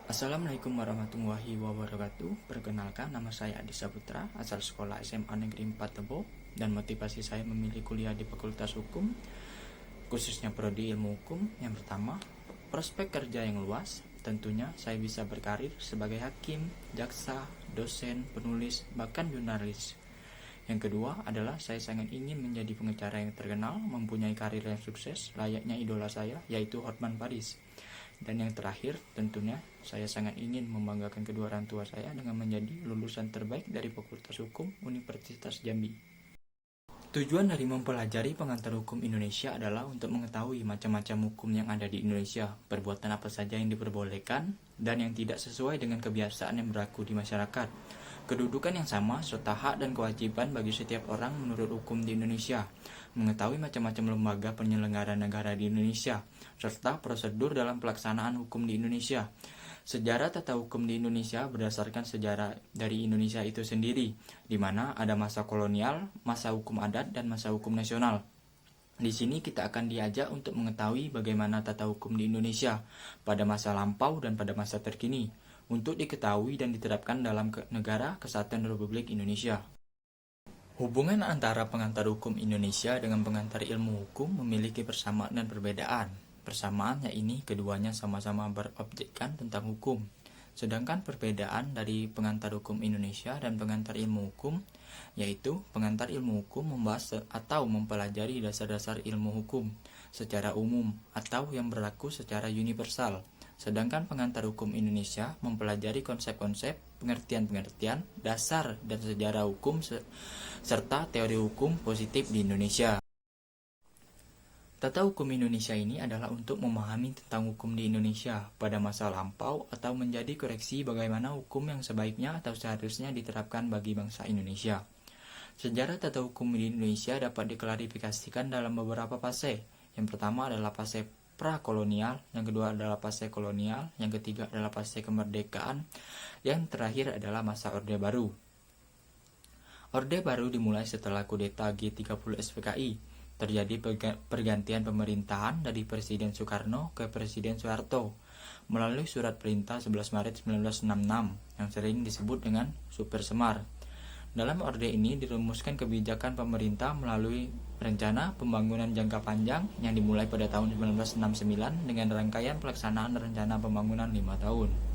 Assalamualaikum warahmatullahi wabarakatuh. Perkenalkan, nama saya Adi Saputra, asal sekolah SMA Negeri 4 Tebo, dan motivasi saya memilih kuliah di Fakultas Hukum, khususnya prodi Ilmu Hukum. Yang pertama, prospek kerja yang luas. Tentunya saya bisa berkarir sebagai hakim, jaksa, dosen, penulis, bahkan jurnalis. Yang kedua adalah saya sangat ingin menjadi pengacara yang terkenal, mempunyai karir yang sukses, layaknya idola saya, yaitu Hotman Paris. Dan yang terakhir, tentunya saya sangat ingin membanggakan kedua orang tua saya dengan menjadi lulusan terbaik dari Fakultas Hukum Universitas Jambi. Tujuan dari mempelajari pengantar hukum Indonesia adalah untuk mengetahui macam-macam hukum yang ada di Indonesia, perbuatan apa saja yang diperbolehkan, dan yang tidak sesuai dengan kebiasaan yang berlaku di masyarakat. Kedudukan yang sama serta hak dan kewajiban bagi setiap orang menurut hukum di Indonesia, mengetahui macam-macam lembaga penyelenggara negara di Indonesia, serta prosedur dalam pelaksanaan hukum di Indonesia. Sejarah tata hukum di Indonesia berdasarkan sejarah dari Indonesia itu sendiri, di mana ada masa kolonial, masa hukum adat, dan masa hukum nasional. Di sini kita akan diajak untuk mengetahui bagaimana tata hukum di Indonesia pada masa lampau dan pada masa terkini, untuk diketahui dan diterapkan dalam negara Kesatuan Republik Indonesia. Hubungan antara pengantar hukum Indonesia dengan pengantar ilmu hukum memiliki persamaan dan perbedaan. Persamaannya ini keduanya sama-sama berobjekkan tentang hukum. Sedangkan perbedaan dari pengantar hukum Indonesia dan pengantar ilmu hukum, yaitu pengantar ilmu hukum membahas atau mempelajari dasar-dasar ilmu hukum secara umum atau yang berlaku secara universal. Sedangkan pengantar hukum Indonesia mempelajari konsep-konsep, pengertian-pengertian, dasar dan sejarah hukum serta teori hukum positif di Indonesia. Tata hukum Indonesia ini adalah untuk memahami tentang hukum di Indonesia pada masa lampau atau menjadi koreksi bagaimana hukum yang sebaiknya atau seharusnya diterapkan bagi bangsa Indonesia. Sejarah tata hukum di Indonesia dapat diklarifikasikan dalam beberapa fase. Yang pertama adalah fase prakolonial, yang kedua adalah fase kolonial, yang ketiga adalah fase kemerdekaan, yang terakhir adalah masa Orde Baru. Orde Baru dimulai setelah kudeta G30 SPKI. Terjadi pergantian pemerintahan dari Presiden Soekarno ke Presiden Soeharto melalui Surat Perintah 11 Maret 1966 yang sering disebut dengan Super Semar. Dalam orde ini dirumuskan kebijakan pemerintah melalui rencana pembangunan jangka panjang yang dimulai pada tahun 1969 dengan rangkaian pelaksanaan rencana pembangunan 5 tahun.